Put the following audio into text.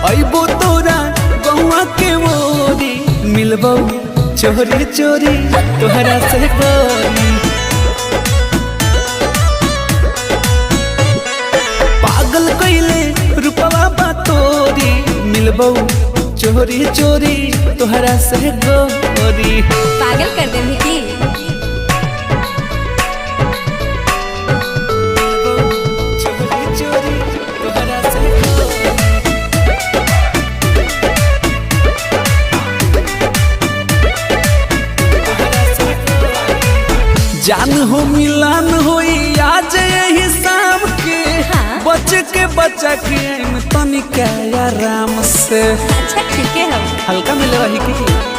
अइबो तोरा गौआ के मोरी मिलबो चोरी चोरी तोहरा से गोरी। पागल कइले रूपवा बा तोरी मिलबो चोरी चोरी तोहरा से गोरी। पागल कर देंगे की जान हो मिलान होई आज यही शाम के। हाँ? बचा के तनिका आराम से। अच्छा ठीक है हम हल्का मिले रही की